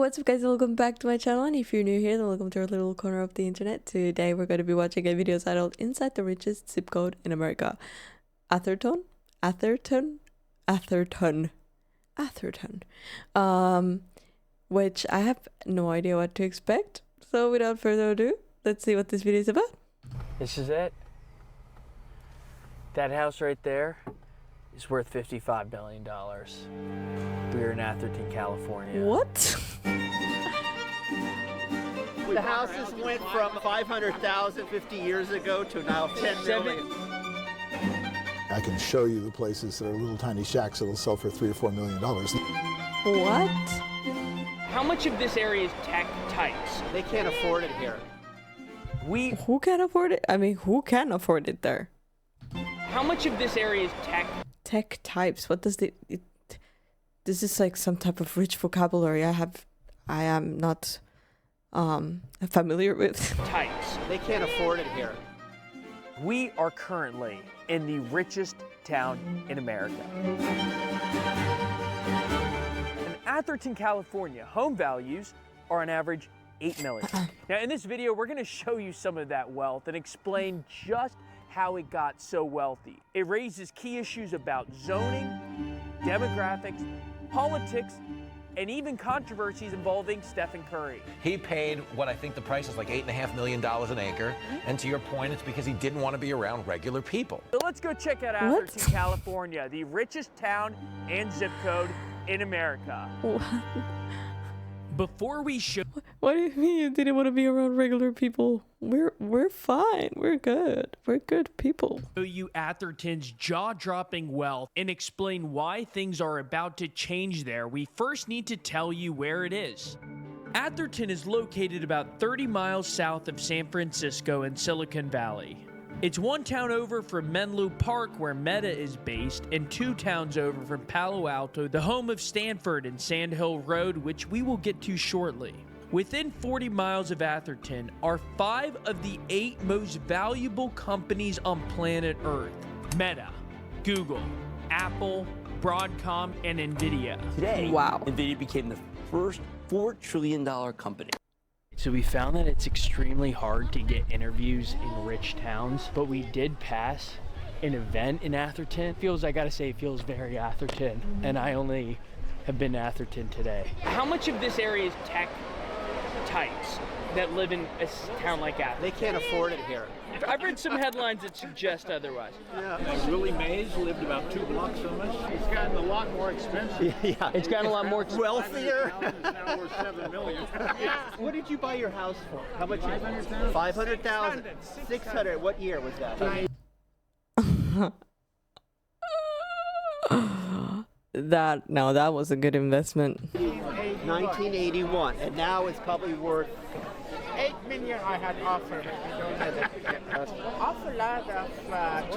what's up guys, welcome back to my channel, and if you're new here, then welcome to our little corner of the internet. Today we're going to be watching a video titled Inside the Richest Zip Code in America. Atherton. Which I have no idea what to expect. So without further ado, let's see what this video is about. This is it. That house right there is worth $55 billion. We're in Atherton, California. What? The houses went from 500,000 50 years ago to now 10 million. I can show you the places that are little tiny shacks that'll sell for $3 or $4 million. What? How much of this area is tech types? They can't afford it here. Who can afford it? I mean, who can afford it there? How much of this area is Tech types. What does this is like some type of rich vocabulary I am not familiar with. types? They can't afford it here. We are currently in the richest town in America. In Atherton, California, home values are on average $8 million. Now in this video, we're gonna show you some of that wealth and explain just how it got so wealthy. It raises key issues about zoning, demographics, politics, and even controversies involving Stephen Curry. He paid what I think the price is like $8.5 million an acre. And to your point, it's because he didn't want to be around regular people. So let's go check out Atherton, California, the richest town and zip code in America. What? Before we show... What do you mean you didn't want to be around regular people? We're fine. We're good. We're good people. Show you Atherton's jaw-dropping wealth and explain why things are about to change there, we first need to tell you where it is. Atherton is located about 30 miles south of San Francisco in Silicon Valley. It's one town over from Menlo Park, where Meta is based, and 2 towns over from Palo Alto, the home of Stanford and Sand Hill Road, which we will get to shortly. Within 40 miles of Atherton are 5 of the 8 most valuable companies on planet Earth: Meta, Google, Apple, Broadcom, and Nvidia. Today, Wow. Nvidia became the first $4 trillion company. So we found that it's extremely hard to get interviews in rich towns, but we did pass an event in Atherton. I gotta say, it feels very Atherton, and I only have been to Atherton today. How much of this area is tech types that live in a town like Atherton? They can't afford it here. I've read some headlines that suggest otherwise. Willie Mays lived about 2 blocks from us. It's gotten a lot more expensive. Yeah. It's gotten a lot more Wealthier. Now we're 7 million. What did you buy your house for? How much? 500,000. 500,000. 600. What year was that? That was a good investment. 1981, and now it's probably worth 8 million I had offered. Awful lot of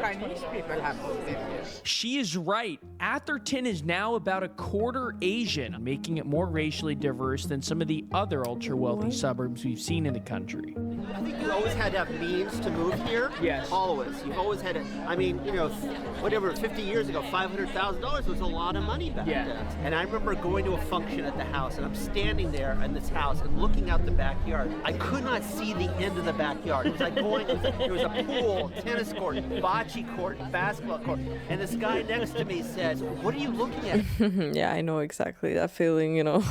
Chinese people have moved in here. She is right. Atherton is now about a quarter Asian, making it more racially diverse than some of the other ultra-wealthy suburbs we've seen in the country. I think you always had to have means to move here. Yes. Always. You've always had to, I mean, you know, whatever, 50 years ago, $500,000 was a lot of money back then. And I remember going to a function at the house, and I'm standing there in this house and looking out the backyard. I could not see the end of the backyard. It was like there was a pool, tennis court, bocce court, basketball court. And this guy next to me says, "What are you looking at?" Yeah, I know exactly that feeling, you know.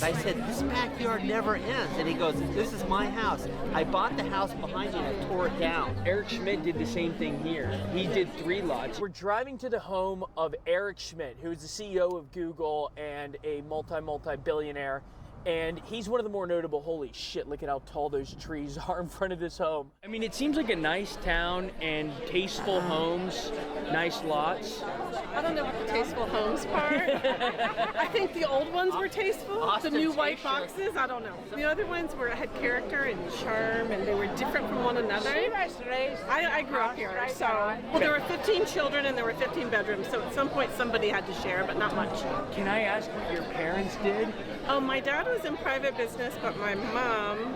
I said, "This backyard never ends." And he goes, "This is my house. I bought the house behind you and I tore it down." Eric Schmidt did the same thing here. He did 3 lots. We're driving to the home of Eric Schmidt, who is the CEO of Google and a multi-billionaire. And he's one of the more notable. Holy shit, look at how tall those trees are in front of this home. I mean, it seems like a nice town and tasteful homes, nice lots. I don't know what the tasteful homes part. I think the old ones were tasteful. The new white boxes, I don't know. The other ones had character and charm, and they were different from one another. I grew up here, so well, there were 15 children and there were 15 bedrooms. So at some point somebody had to share, but not much. Can I ask what your parents did? Oh, my dad was in private business, but my mom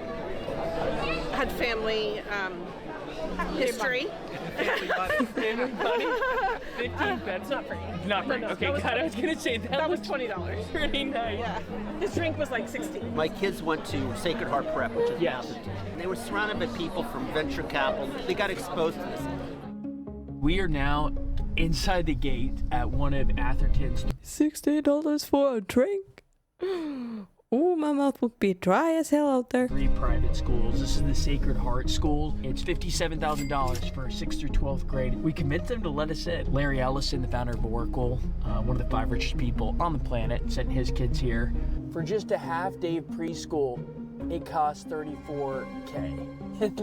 had family History. Family buddy. 15 pence. Not free. Not free. No, Okay, that was- God, I was gonna say That was $20. pretty nice. Yeah. His drink was like 16. My kids went to Sacred Heart Prep, which is Yes. Atherton. And they were surrounded by people from venture capital. They got exposed to this. We are now inside the gate at one of Atherton's $60 for a drink. Oh, my mouth would be dry as hell out there. 3 private schools. This is the Sacred Heart School. It's $57,000 for 6th through 12th grade. We convinced them to let us in. Larry Ellison, the founder of Oracle, one of the 5 richest people on the planet, sent his kids here. For just a half day of preschool, it costs $34K.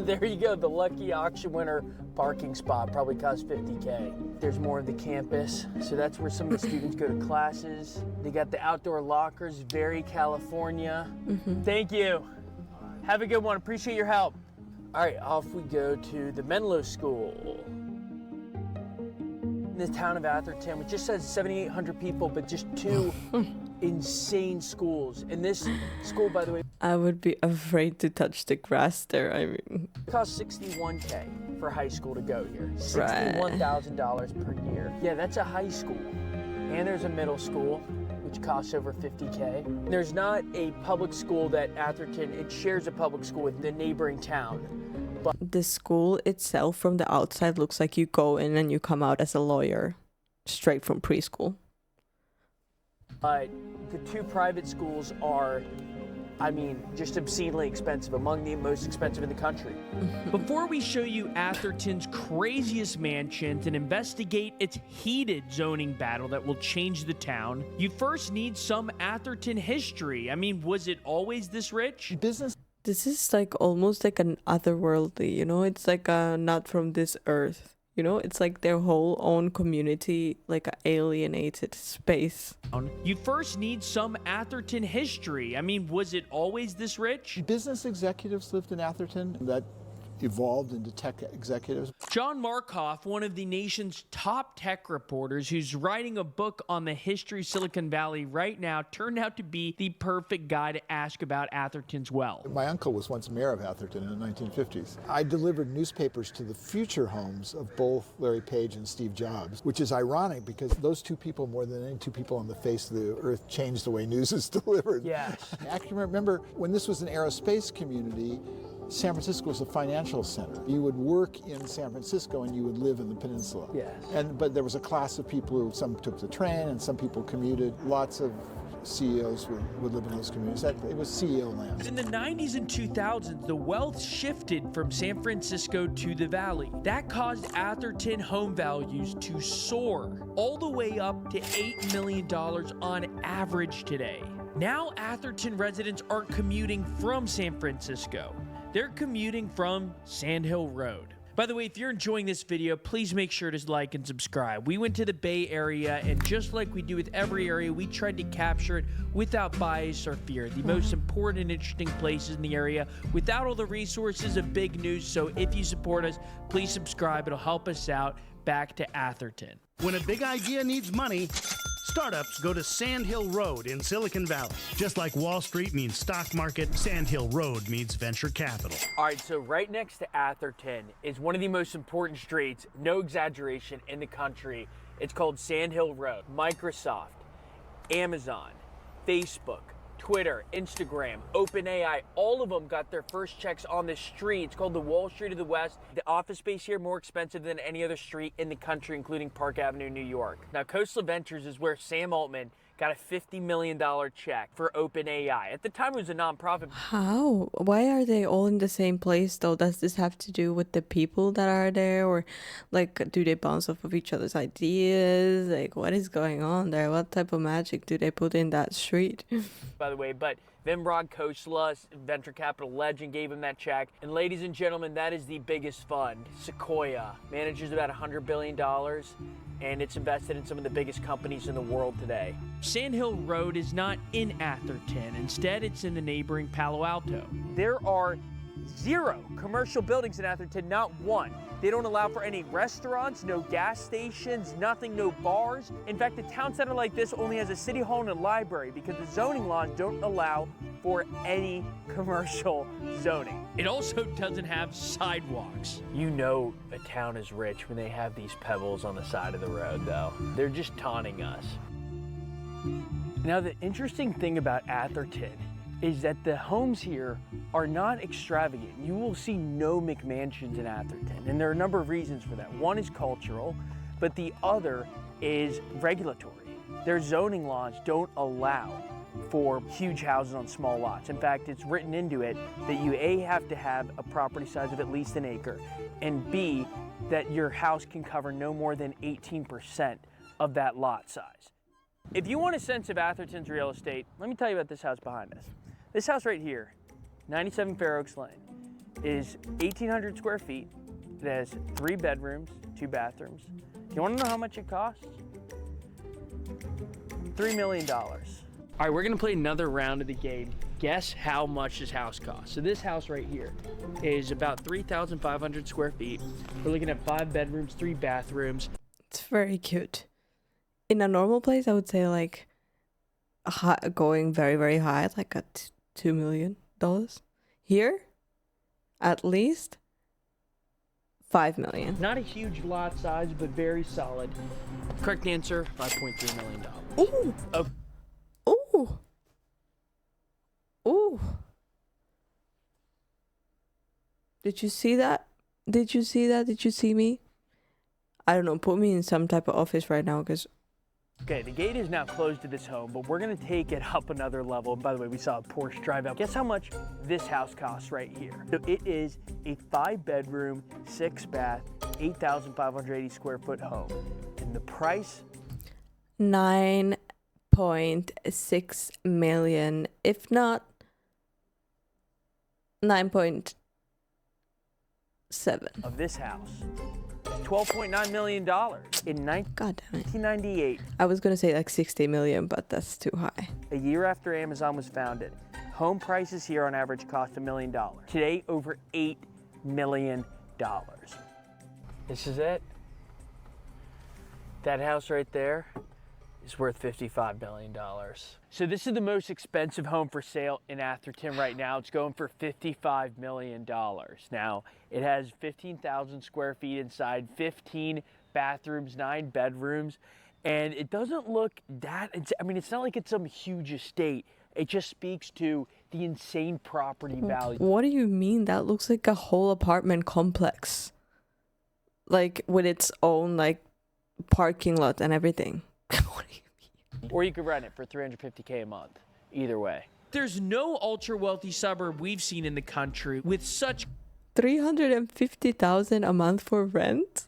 There you go, the lucky auction winner parking spot probably costs $50K. There's more of the campus, so that's where some of the students go to classes. They got the outdoor lockers, very California. Thank you. Have a good one, appreciate your help. All right, off we go to the Menlo School. In the town of Atherton, which just says 7,800 people, but just 2 insane schools. And this school, by the way, I would be afraid to touch the grass there. I mean, costs $61K for high school to go here. Right. $61,000 per year. Yeah, that's a high school. And there's a middle school, which costs over $50K. There's not a public school that Atherton, it shares a public school with the neighboring town. But the school itself from the outside looks like you go in and you come out as a lawyer straight from preschool. the 2 private schools are, I mean, just obscenely expensive, among the most expensive in the country. Before we show you Atherton's craziest mansions and investigate its heated zoning battle that will change the town, you first need some Atherton history. I mean, was it always this rich? Business. This is like almost like an otherworldly, you know? It's like a not from this earth. You know, it's like their whole own community, like an alienated space. You first need some Atherton history. I mean, was it always this rich? Business executives lived in Atherton. That evolved into tech executives. John Markoff, one of the nation's top tech reporters who's writing a book on the history of Silicon Valley right now, turned out to be the perfect guy to ask about Atherton's wealth. My uncle was once mayor of Atherton in the 1950s. I delivered newspapers to the future homes of both Larry Page and Steve Jobs, which is ironic because those 2 people, more than any 2 people on the face of the earth, changed the way news is delivered. Yeah. I can remember when this was an aerospace community, San Francisco was a financial center. You would work in San Francisco and you would live in the peninsula. Yeah. But there was a class of people who, some took the train and some people commuted. Lots of CEOs would live in those communities. It was CEO land. In the 90s and 2000s, the wealth shifted from San Francisco to the Valley. That caused Atherton home values to soar all the way up to $8 million on average today. Now Atherton residents aren't commuting from San Francisco. They're commuting from Sand Hill Road. By the way, if you're enjoying this video, please make sure to like and subscribe. We went to the Bay Area, and just like we do with every area, we tried to capture it without bias or fear. The most important and interesting places in the area without all the resources of big news. So if you support us, please subscribe. It'll help us out. Back to Atherton. When a big idea needs money, startups go to Sand Hill Road in Silicon Valley. Just like Wall Street means stock market, Sand Hill Road means venture capital. All right, so right next to Atherton is one of the most important streets, no exaggeration, in the country. It's called Sand Hill Road. Microsoft, Amazon, Facebook, Twitter, Instagram, OpenAI, all of them got their first checks on this street. It's called the Wall Street of the West. The office space here more expensive than any other street in the country, including Park Avenue, New York. Now, Coastal Ventures is where Sam Altman got a $50 million check for OpenAI. At the time, it was a nonprofit. How? Why are they all in the same place, though? Does this have to do with the people that are there? Or, like, do they bounce off of each other's ideas? Like, what is going on there? What type of magic do they put in that street? By the way, but Vinbrod Khosla, venture capital legend, gave him that check. And ladies and gentlemen, that is the biggest fund. Sequoia manages about $100 billion, and it's invested in some of the biggest companies in the world today. Sand Hill Road is not in Atherton. Instead, it's in the neighboring Palo Alto. There are 0 commercial buildings in Atherton, not one. They don't allow for any restaurants, no gas stations, nothing, no bars. In fact, a town center like this only has a city hall and a library because the zoning laws don't allow for any commercial zoning. It also doesn't have sidewalks. You know a town is rich when they have these pebbles on the side of the road, though. They're just taunting us. Now, the interesting thing about Atherton is that the homes here are not extravagant. You will see no McMansions in Atherton, and there are a number of reasons for that. One is cultural, but the other is regulatory. Their zoning laws don't allow for huge houses on small lots. In fact, it's written into it that you A, have to have a property size of at least an acre, and B, that your house can cover no more than 18% of that lot size. If you want a sense of Atherton's real estate, let me tell you about this house behind us. This house right here, 97 Fair Oaks Lane, is 1,800 square feet. It has 3 bedrooms, 2 bathrooms. You want to know how much it costs? $3 million. All right, we're gonna play another round of the game. Guess how much this house costs. So this house right here is about 3,500 square feet. We're looking at 5 bedrooms, 3 bathrooms. It's very cute. In a normal place, I would say like going very, very high, like at $2 million. Here, at least $5 million. Not a huge lot size, but very solid. Correct answer, $5.3 million. Ooh. Ooh. Ooh. Did you see that? Did you see that? Did you see me? I don't know. Put me in some type of office right now because... Okay, the gate is now closed to this home, but we're gonna take it up another level. And by the way, we saw a Porsche drive up. Guess how much this house costs right here? So it is a 5-bedroom, 6-bath, 8,580 square foot home. And the price? $9.6 million, if not 9.7 of this house. $12.9 million in 1998. I was gonna say like 60 million, but that's too high. A year after Amazon was founded, home prices here on average cost $1 million. Today, over $8 million. This is it. That house right there is worth $55 million. So this is the most expensive home for sale in Atherton right now. It's going for $55 million. Now, it has 15,000 square feet inside, 15 bathrooms, 9 bedrooms, and it doesn't look that, it's not like it's some huge estate. It just speaks to the insane property value. What do you mean? That looks like a whole apartment complex. Like with its own like parking lot and everything. What do you mean? Or you could rent it for $350K a month. Either way. There's no ultra wealthy suburb we've seen in the country with such $350,000 a month for rent?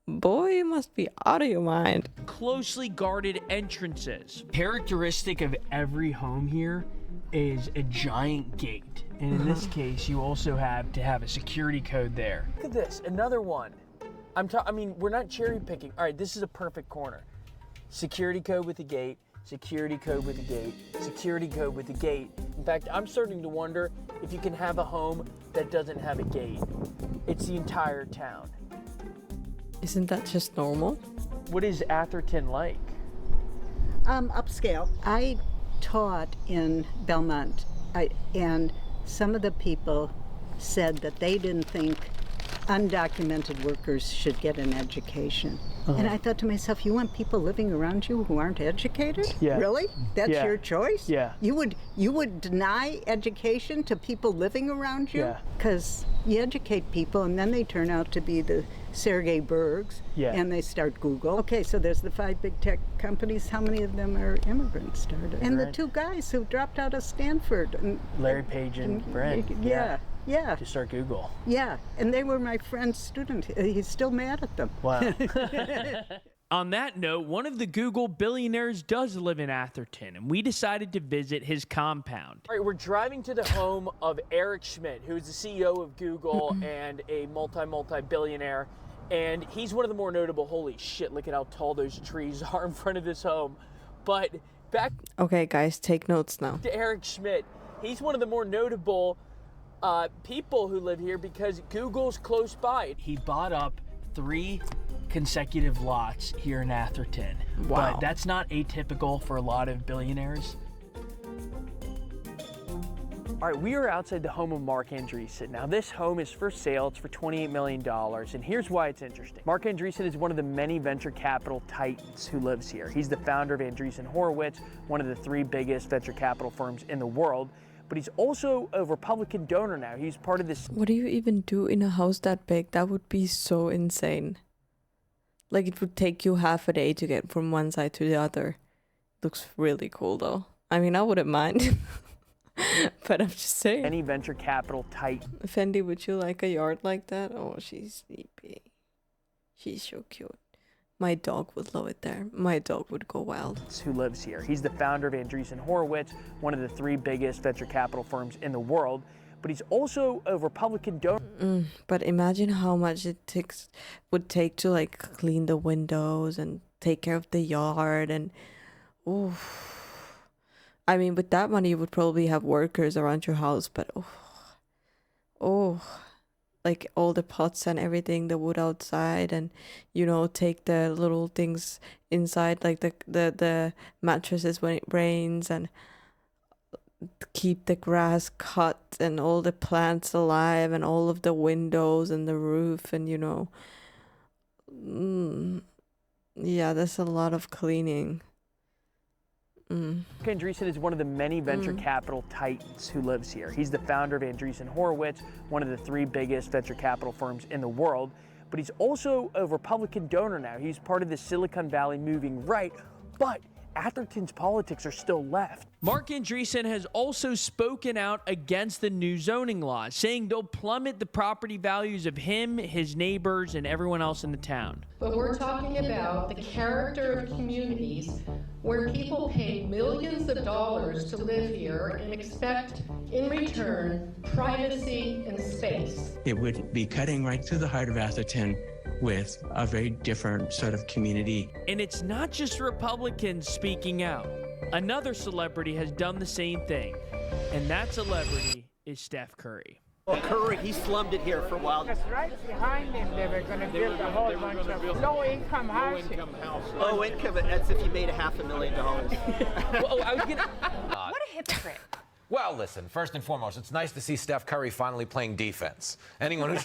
Boy, you must be out of your mind. Closely guarded entrances. Characteristic of every home here is a giant gate. And in this case, you also have to have a security code there. Look at this, another one. We're not cherry picking. All right, this is a perfect corner. Security code with the gate, security code with the gate, security code with the gate. In fact, I'm starting to wonder if you can have a home that doesn't have a gate. It's the entire town. Isn't that just normal? What is Atherton like? Upscale. I taught in Belmont, and some of the people said that they didn't think undocumented workers should get an education. And I thought to myself, you want people living around you who aren't educated? Yeah. Really? That's Yeah. your choice? Yeah. You would deny education to people living around you? Yeah. Because you educate people and then they turn out to be the Sergey Bergs, Yeah. and they start Google. Okay, so there's the 5 big tech companies. How many of them are immigrants started? And the 2 guys who dropped out of Stanford. And, Larry Page and Brent. Yeah. To start Google. Yeah, and they were my friend's student. He's still mad at them. Wow. On that note, one of the Google billionaires does live in Atherton, and we decided to visit his compound. All right, we're driving to the home of Eric Schmidt, who is the CEO of Google and a multi-billionaire. And he's one of the more notable, holy shit, look at how tall those trees are in front of this home. But back Okay, guys, take notes now. to Eric Schmidt, he's one of the more notable people who live here because Google's close by. He bought up 3 consecutive lots here in Atherton. Wow. But that's not atypical for a lot of billionaires. All right, we are outside the home of Mark Andreessen. Now, this home is for sale. It's for $28 million, and here's why it's interesting. Mark Andreessen is one of the many venture capital titans who lives here. He's the founder of Andreessen Horowitz, one of the 3 biggest venture capital firms in the world, but he's also a Republican donor now. He's part of this. What do you even do in a house that big? That would be so insane. Like, it would take you half a day to get from one side to the other. Looks really cool, though. I mean, I wouldn't mind. But I'm just saying. Any venture capital titan. Fendi, would you like a yard like that? Oh, she's sleepy. She's so cute. My dog would love it there. My dog would go wild. Who lives here. He's the founder of Andreessen Horowitz, one of the 3 biggest venture capital firms in the world, but he's also a Republican donor. But imagine how much it would take to like clean the windows and take care of the yard and I mean, with that money, you would probably have workers around your house, but like all the pots and everything, the wood outside, and take the little things inside, like the mattresses when it rains, and keep the grass cut and all the plants alive and all of the windows and the roof, and yeah, there's a lot of cleaning. Andreessen is one of the many venture capital titans who lives here. He's the founder of Andreessen Horowitz, one of the 3 biggest venture capital firms in the world, but he's also a Republican donor now. He's part of the Silicon Valley moving right, but Atherton's politics are still left. Mark Andreessen has also spoken out against the new zoning laws, saying they'll plummet the property values of him, his neighbors, and everyone else in the town. But we're talking about the character of communities where people pay millions of dollars to live here and expect, in return, privacy and space. It would be cutting right through the heart of Atherton with a very different sort of community. And it's not just Republicans speaking out. Another celebrity has done the same thing, and that celebrity is Steph Curry. Well, Curry, he slummed it here for a while. Because right behind him, they were going to build a whole bunch of low-income housing. Low income, that's if you made $500,000. Well, I was gonna. What a hypocrite. Well, listen, first and foremost, it's nice to see Steph Curry finally playing defense. Anyone who's...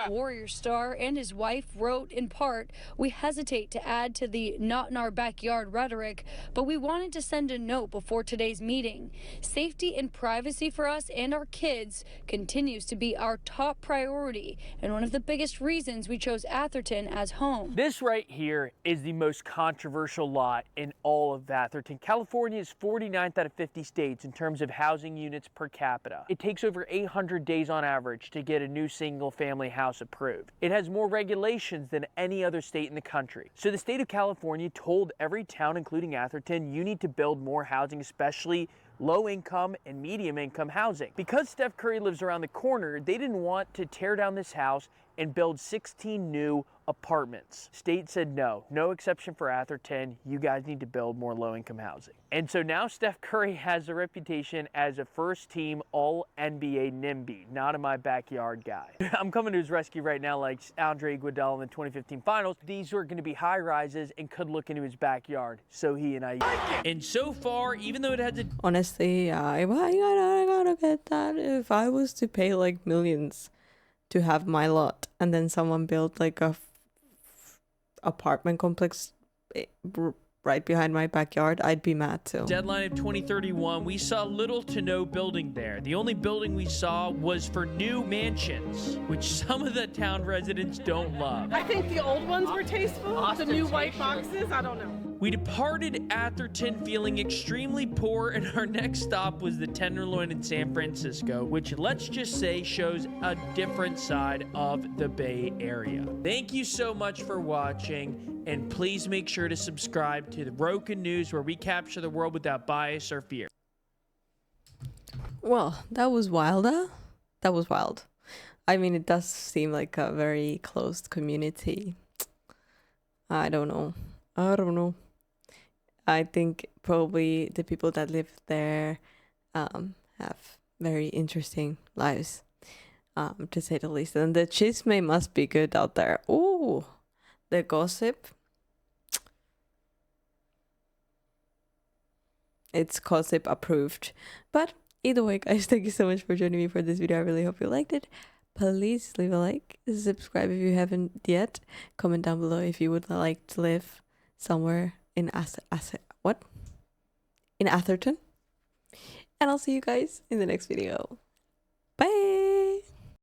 Warrior star and his wife wrote, in part, "We hesitate to add to the not in our backyard rhetoric, but we wanted to send a note before today's meeting. Safety and privacy for us and our kids continues to be our top priority and one of the biggest reasons we chose Atherton as home." This right here is the most controversial lot in all of Atherton. California is 49th out of 50 states in terms of housing units per capita. It takes over 800 days on average to get a new single-family house approved. It has more regulations than any other state in the country. So the state of California told every town, including Atherton, you need to build more housing, especially low-income and medium-income housing. Because Steph Curry lives around the corner, they didn't want to tear down this house and build 16 new apartments. State said no exception for Atherton. You guys need to build more low-income housing. And so now Steph Curry has a reputation as a first-team All-NBA NIMBY, not in my backyard guy. I'm coming to his rescue right now like Andre Iguodala in the 2015 finals. These are going to be high-rises and could look into his backyard. So he and I. And so far, even though it has a... Honestly, I gotta get that. If I was to pay like millions to have my lot and then someone built like a apartment complex right behind my backyard, I'd be mad too. Deadline of 2031, we saw little to no building there. The only building we saw was for new mansions, which some of the town residents don't love. I think the old ones were tasteful. The new white boxes, I don't know. We departed Atherton feeling extremely poor, and our next stop was the Tenderloin in San Francisco, which, let's just say, shows a different side of the Bay Area. Thank you so much for watching, and please make sure to subscribe to the Roku News, where we capture the world without bias or fear. Well, that was wild, huh? That was wild. I mean, it does seem like a very closed community. I don't know. I think probably the people that live there have very interesting lives, to say the least. And the chisme must be good out there. Ooh, the gossip. It's gossip approved. But Either way, guys, thank you so much for joining me for this video. I really hope you liked it. Please leave a like, subscribe if you haven't yet, comment down below if you would like to live somewhere in in Atherton, and I'll see you guys in the next video. Bye.